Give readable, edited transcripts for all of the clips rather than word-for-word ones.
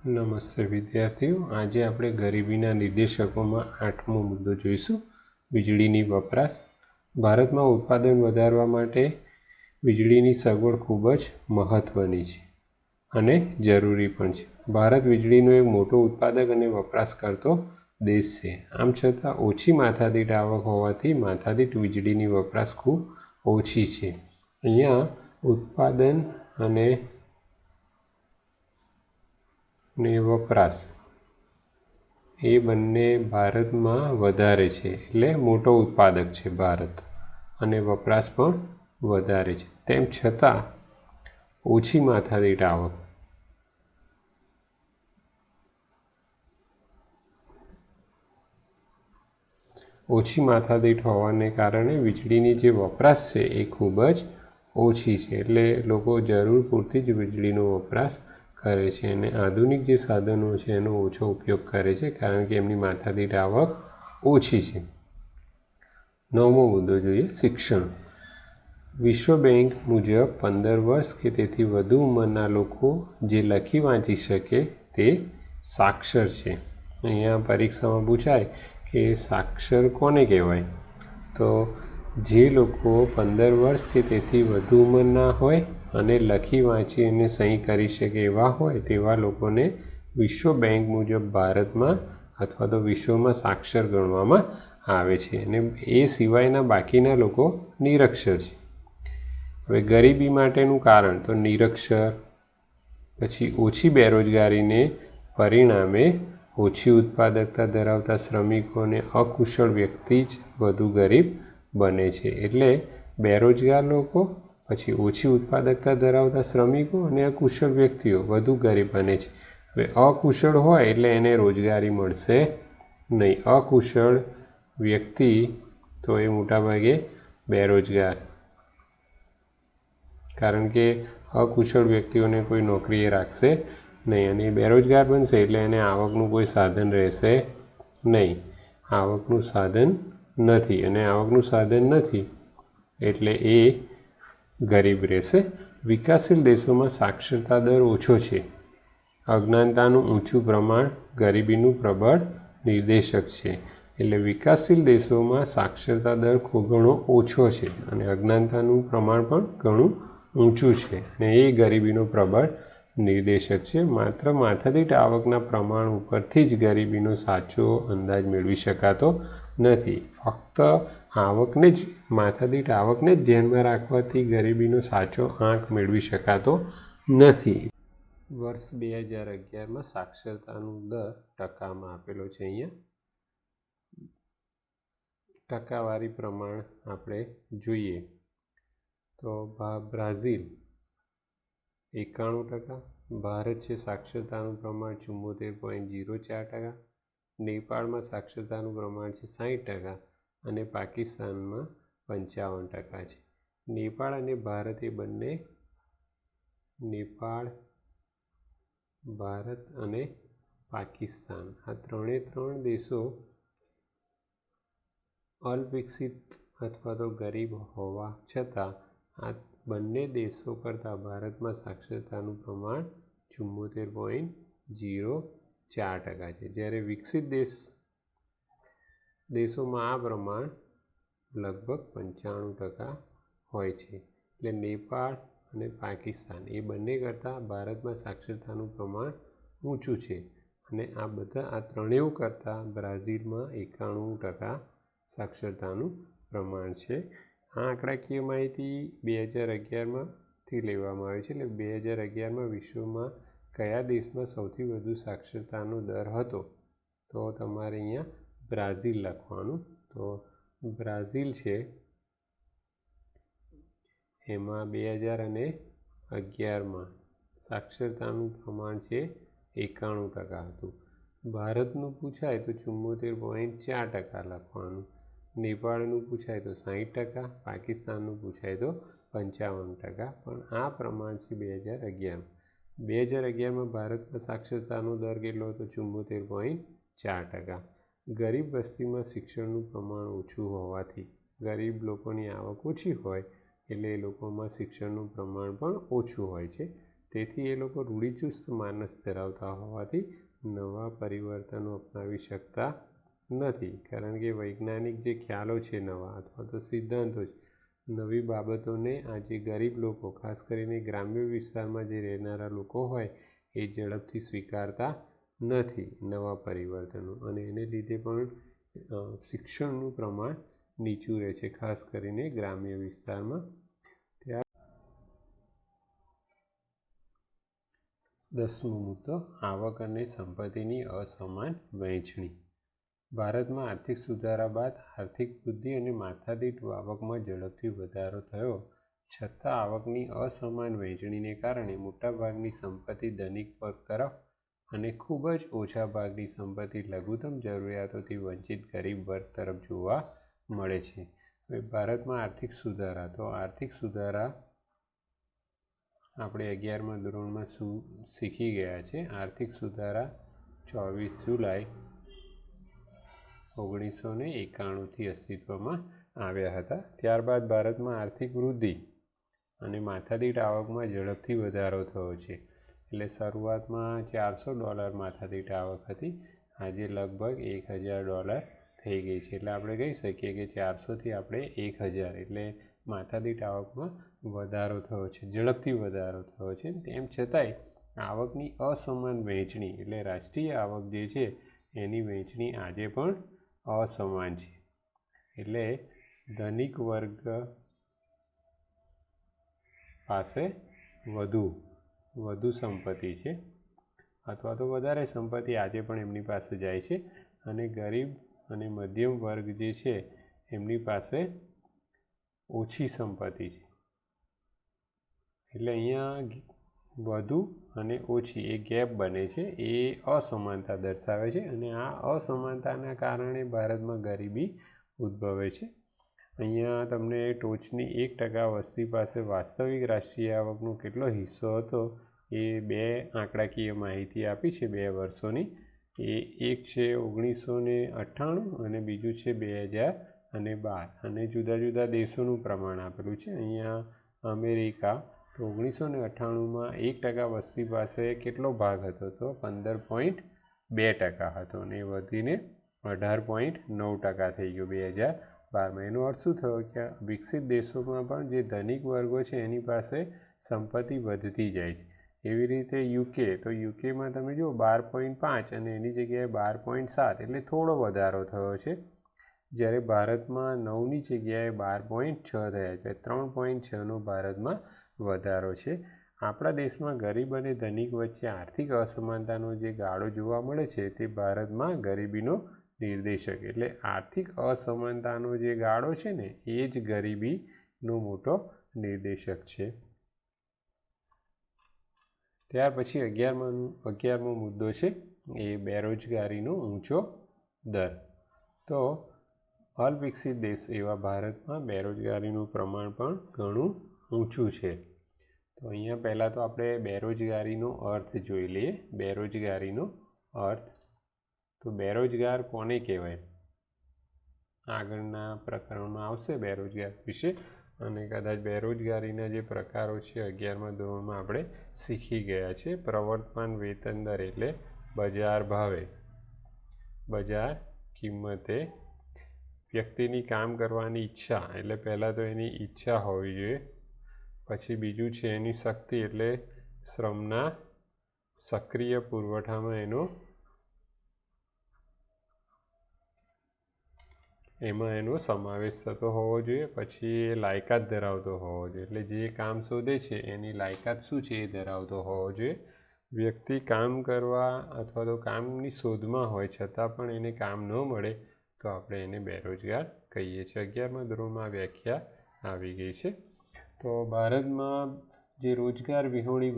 નમસ્તે વિદ્યાર્થીઓ, આજે આપણે ગરીબીના નિર્દેશકોમાં 8મો મુદ્દો જોઈશું, વીજળીની વપરાશ. ભારતમાં ઉત્પાદન વધારવા માટે વીજળીની સગવડ ખૂબ જ મહત્ત્વની છે અને જરૂરી પણ છે. ભારત વીજળીનો એક મોટો ઉત્પાદક અને વપરાશ કરતો દેશ છે. આમ છતાં ઓછી માથાદીઠ આવક હોવાથી માથાદીઠ વીજળીની વપરાશ ખૂબ ઓછી છે. અહીંયા ઉત્પાદન અને વપરાશ એ બંને ભારતમાં વધારે છે, એટલે મોટો ઉત્પાદક છે ભારત, અને વપરાશ પણ વધારે છે. તેમ છતાં ઓછી માથાદીઠ આવક હોવાને કારણે વીજળીની જે વપરાશ છે એ ખૂબ જ ઓછી છે. એટલે લોકો જરૂર પૂરતી જ વીજળીનો વપરાશ કરે છે અને આધુનિક જે સાધનો છે એનો ઓછો ઉપયોગ કરે છે, કારણ કે એમની માથાદીઠ આવક ઓછી છે. 9મો મુદ્દો જોઈએ, શિક્ષણ. વિશ્વ બેંક મુજબ 15 વર્ષ કે તેથી વધુ ઉંમરના લોકો જે લખી વાંચી શકે તે સાક્ષર છે. અહીંયા પરીક્ષામાં પૂછાય કે સાક્ષર કોને કહેવાય? તો જે લોકો 15 વર્ષ કે તેથી વધુ ઉંમરના હોય અને લખી વાંચી અને સહી કરી શકે એવા હોય તેવા લોકોને વિશ્વ બેંક મુજબ ભારતમાં અથવા તો વિશ્વમાં સાક્ષર ગણવામાં આવે છે, અને એ સિવાયના બાકીના લોકો નિરક્ષર છે. હવે ગરીબી માટેનું કારણ તો નિરક્ષર, પછી ઓછી બેરોજગારીને પરિણામે ઓછી ઉત્પાદકતા ધરાવતા શ્રમિકો અને અકુશળ વ્યક્તિ જ વધુ ગરીબ બને છે. એટલે બેરોજગાર લોકો, પછી ઓછી ઉત્પાદકતા ધરાવતા શ્રમિકો અને અકુશળ વ્યક્તિઓ વધુ ગરીબ બને છે. હવે અકુશળ હોય એટલે એને રોજગારી મળશે નહીં. અકુશળ વ્યક્તિ તો એ મોટાભાગે બેરોજગાર, કારણ કે અકુશળ વ્યક્તિઓને કોઈ નોકરીએ રાખશે નહીં, અને એ બેરોજગાર બનશે એટલે એને આવકનું કોઈ સાધન રહેશે નહીં. આવકનું સાધન નથી, અને આવકનું સાધન નથી એટલે એ ગરીબ રહેશે. વિકાસશીલ દેશોમાં સાક્ષરતા દર ઓછો છે. અજ્ઞાનતાનું ઊંચું પ્રમાણ ગરીબીનું પ્રબળ નિર્દેશક છે. એટલે વિકાસશીલ દેશોમાં સાક્ષરતા દર ખૂબ ઘણો ઓછો છે અને અજ્ઞાનતાનું પ્રમાણ પણ ઘણું ઊંચું છે, અને એ ગરીબીનો પ્રબળ નિર્દેશક છે. માત્ર માથાદીઠ આવકના પ્રમાણ ઉપરથી જ ગરીબીનો સાચો અંદાજ મેળવી શકાતો નથી. ફક્ત માથાદીઠ આવકને જ ધ્યાનમાં રાખવાથી ગરીબીનો સાચો આંક મેળવી શકાતો નથી. વર્ષ 2011માં સાક્ષરતાનો દર ટકામાં આપેલો છે. અહીંયા ટકાવારી પ્રમાણ આપણે જોઈએ તો બ્રાઝિલ 91%, ભારત છે સાક્ષરતાનું પ્રમાણ 74.04%, નેપાળમાં સાક્ષરતાનું પ્રમાણ છે 60% અને પાકિસ્તાનમાં 55% છે. નેપાળ અને ભારત એ બંને ભારત અને પાકિસ્તાન આ ત્રણ દેશો અલ્પવિકસિત અથવા તો ગરીબ હોવા છતાં આ બંને દેશો કરતાં ભારતમાં સાક્ષરતાનું પ્રમાણ 74.04% છે, જ્યારે વિકસિત દેશોમાં આ પ્રમાણ લગભગ 95% હોય છે. એટલે નેપાળ અને પાકિસ્તાન એ બંને કરતાં ભારતમાં સાક્ષરતાનું પ્રમાણ ઊંચું છે, અને આ ત્રણેય કરતાં બ્રાઝિલમાં 91% સાક્ષરતાનું પ્રમાણ છે. આ આંકડાકીય માહિતી 2011માંથી લેવામાં આવી છે. એટલે 2011માં વિશ્વમાં કયા દેશમાં સૌથી વધુ સાક્ષરતાનો દર હતો, તો તમારે અહીંયા બ્રાઝિલ લખવાનું. તો બ્રાઝિલ છે એમાં 2011માં સાક્ષરતાનું પ્રમાણ છે 91% હતું. ભારતનું પૂછાય તો 74.4% લખવાનું. નેપાળનું પૂછાય તો 60%, પાકિસ્તાનનું પૂછાય તો 55%. પણ આ પ્રમાણ છે 2011. 2011માં ભારતમાં સાક્ષરતાનો દર કેટલો હતો? 74.4%. ગરીબ વસ્તીમાં શિક્ષણનું પ્રમાણ ઓછું હોવાથી, ગરીબ લોકોની આવક ઓછી હોય એટલે એ લોકોમાં શિક્ષણનું પ્રમાણ પણ ઓછું હોય છે, તેથી એ લોકો રૂઢિચુસ્ત માનસ ધરાવતા હોવાથી નવા પરિવર્તનો અપનાવી શકતા નથી, કારણ કે વૈજ્ઞાનિક જે ખ્યાલો છે નવા અથવા તો સિદ્ધાંતો છે, નવી બાબતોને આજે ગરીબ લોકો, ખાસ કરીને ગ્રામ્ય વિસ્તારમાં જે રહેનારા લોકો હોય એ ઝડપથી સ્વીકારતા નથી નવા પરિવર્તનો, અને એને લીધે પણ શિક્ષણનું પ્રમાણ નીચું રહે છે, ખાસ કરીને ગ્રામ્ય વિસ્તારમાં. 10મો મુદ્દો, આવક અને સંપત્તિની અસમાન વહેંચણી. ભારતમાં આર્થિક સુધારા બાદ આર્થિક વૃદ્ધિ અને માથાદીઠ આવકમાં ઝડપથી વધારો થયો છતાં આવકની અસમાન વહેંચણીને કારણે મોટાભાગની સંપત્તિ ધનિક વર્ગ તરફ અને ખૂબ જ ઓછા ભાગની સંપત્તિ લઘુત્તમ જરૂરિયાતોથી વંચિત ગરીબ વર્ગ તરફ જોવા મળે છે. હવે ભારતમાં આર્થિક સુધારા, તો આર્થિક સુધારા આપણે 11મા ધોરણમાં શીખી ગયા છે. આર્થિક સુધારા 24 જુલાઈ 1991થી અસ્તિત્વમાં આવ્યા હતા. ત્યારબાદ ભારતમાં આર્થિક વૃદ્ધિ અને માથાદીઠ આવકમાં ઝડપથી વધારો થયો છે. એટલે શરૂઆતમાં $400 માથાદીઠ આવક હતી, આજે લગભગ $1000 થઈ ગઈ છે. એટલે આપણે કહી શકીએ કે 400થી આપણે 1000, એટલે માથાદીઠ આવકમાં વધારો થયો છે, ઝડપથી વધારો થયો છે. તેમ છતાંય આવકની અસમાન વહેંચણી, એટલે રાષ્ટ્રીય આવક જે છે એની વહેંચણી આજે પણ અસમાન છે. એટલે ધનિક વર્ગ પાસે વધુ સંપત્તિ છે અથવા તો વધારે સંપત્તિ આજે પણ એમની પાસે જાય છે, અને ગરીબ અને મધ્યમ વર્ગ જે છે એમની પાસે ઓછી સંપત્તિ છે. એટલે અહીંયા વધુ અને ઓછી એ ગેપ બને છે, એ અસમાનતા દર્શાવે છે, અને આ અસમાનતાના કારણે ભારતમાં ગરીબી ઉદ્ભવે છે. અહીંયા તમને ટોચની 1% વસ્તી પાસે વાસ્તવિક રાષ્ટ્રીય આવકનો કેટલો હિસ્સો હતો એ 2 આંકડાકીય માહિતી આપી છે 2 વર્ષોની. એક છે 1998 અને બીજું છે 2012, અને જુદા જુદા દેશોનું પ્રમાણ આપેલું છે. અહીંયા અમેરિકા, તો 1998માં 1% વસ્તી પાસે કેટલો ભાગ હતો, તો 15.2% હતો, અને એ વધીને 18.9% થઈ ગયો 2012માં. એનો અર્થ શું થયો કે વિકસિત દેશોમાં પણ જે ધનિક વર્ગો છે એની પાસે સંપત્તિ વધતી જાય છે. એવી રીતે યુકે, તો યુકેમાં તમે જુઓ 12.5 અને એની જગ્યાએ 12.7, એટલે થોડો વધારો થયો છે. જ્યારે ભારતમાં 9ની જગ્યાએ 12.6 થયા છે, 3.6નો ભારતમાં વધારો છે. આપણા દેશમાં ગરીબ અને ધનિક વચ્ચે આર્થિક અસમાનતાનો જે ગાળો જોવા મળે છે તે ભારતમાં ગરીબીનો નિર્દેશક, એટલે આર્થિક અસમાનતાનો જે ગાળો છે ને એ જ ગરીબીનો મોટો નિર્દેશક છે. ત્યાર પછી 11મો મુદ્દો છે એ બેરોજગારીનો ઊંચો દર. તો અવિકસિત દેશ એવા ભારતમાં બેરોજગારીનું પ્રમાણ પણ ઘણું ઊંચું છે. તો અહીંયા પહેલાં તો આપણે બેરોજગારીનો અર્થ જોઈ લઈએ. બેરોજગારીનો અર્થ, તો બેરોજગાર કોને કહેવાય, આગળના પ્રકરણમાં આવશે બેરોજગાર વિશે, અને કદાચ બેરોજગારીના જે પ્રકારો છે 11મા ધોરણમાં આપણે શીખી ગયા છે. પ્રવર્તમાન વેતન દર એટલે બજાર ભાવે, બજાર કિંમતે. વ્યક્તિની કામ કરવાની ઈચ્છા, એટલે પહેલાં તો એની ઈચ્છા હોવી જોઈએ. પછી બીજું છે એની શક્તિ, એટલે શ્રમના સક્રિય પુરવઠામાં એનો સમાવેશ થતો હોવો જોઈએ. પછી એ લાયકાત ધરાવતો હોવો જોઈએ, એટલે જે કામ શોધે છે એની લાયકાત શું છે એ ધરાવતો હોવો જોઈએ. વ્યક્તિ કામ કરવા અથવા તો કામની શોધમાં હોય છતાં પણ એને કામ ન મળે તો આપણે એને બેરોજગાર કહીએ છીએ. 11મા ધોરણમાં વ્યાખ્યા આવી ગઈ છે. તો ભારતમાં જે રોજગાર વિહોણી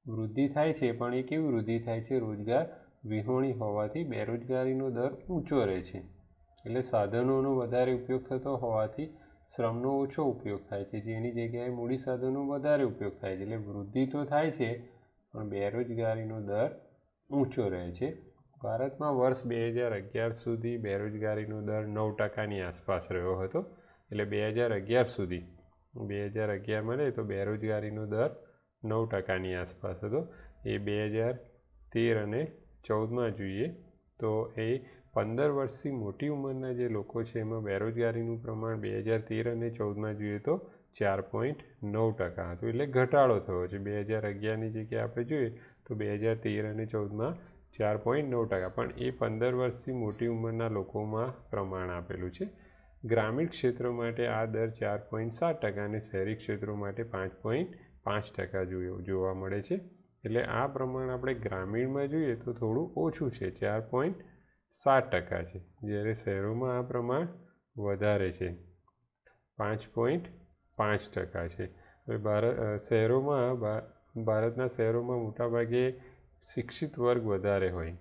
વૃદ્ધિ થાય છે, પણ એ કેવી વૃદ્ધિ થાય છે, રોજગાર વિહોણી હોવાથી બેરોજગારીનો દર ઊંચો રહે છે. એટલે સાધનોનો વધારે ઉપયોગ થતો હોવાથી શ્રમનો ઓછો ઉપયોગ થાય છે, જેની જગ્યાએ મૂડી સાધનનો વધારે ઉપયોગ થાય છે. એટલે વૃદ્ધિ તો થાય છે પણ બેરોજગારીનો દર ઊંચો રહે છે. ભારતમાં વર્ષ 2011 સુધી બેરોજગારીનો દર 9%ની આસપાસ રહ્યો હતો. એટલે 2011 સુધી, 2011માં રહે તો બેરોજગારીનો દર 9%ની આસપાસ હતો. એ 2013 અને 14માં જોઈએ તો એ 15 વર્ષથી મોટી ઉંમરના જે લોકો છે એમાં બેરોજગારીનું પ્રમાણ 2013 અને 14માં જોઈએ તો 4.9% હતું. એટલે ઘટાડો થયો છે. 2011ની જગ્યાએ આપણે જોઈએ તો 2013 અને 14માં 4.9%, પણ એ 15 વર્ષથી મોટી ઉંમરના લોકોમાં પ્રમાણ આપેલું છે. ગ્રામીણ ક્ષેત્રો માટે આ દર 4.7% અને શહેરી ક્ષેત્રો માટે 5.5% જોવા મળે છે. એટલે આ પ્રમાણ આપણે ગ્રામીણમાં જોઈએ તો થોડું ઓછું છે, 4.7% છે, જ્યારે શહેરોમાં આ પ્રમાણ વધારે છે, 5.5% છે. હવે ભારતના શહેરોમાં મોટાભાગે શિક્ષિત વર્ગ વધારે હોય,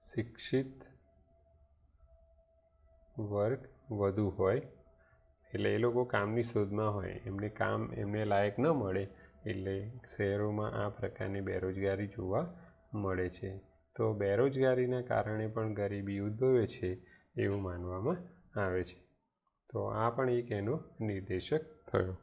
શિક્ષિત વર્ગ વધુ હોય, એટલે એ લોકો કામની શોધમાં હોય, એમને લાયક ન મળે, એટલે શહેરોમાં આ પ્રકારની બેરોજગારી જોવા મળે છે. તો બેરોજગારીના કારણે પણ ગરીબી ઉદ્ભવે છે એવું માનવામાં આવે છે. તો આ પણ એક એનો નિર્દેશક થયો.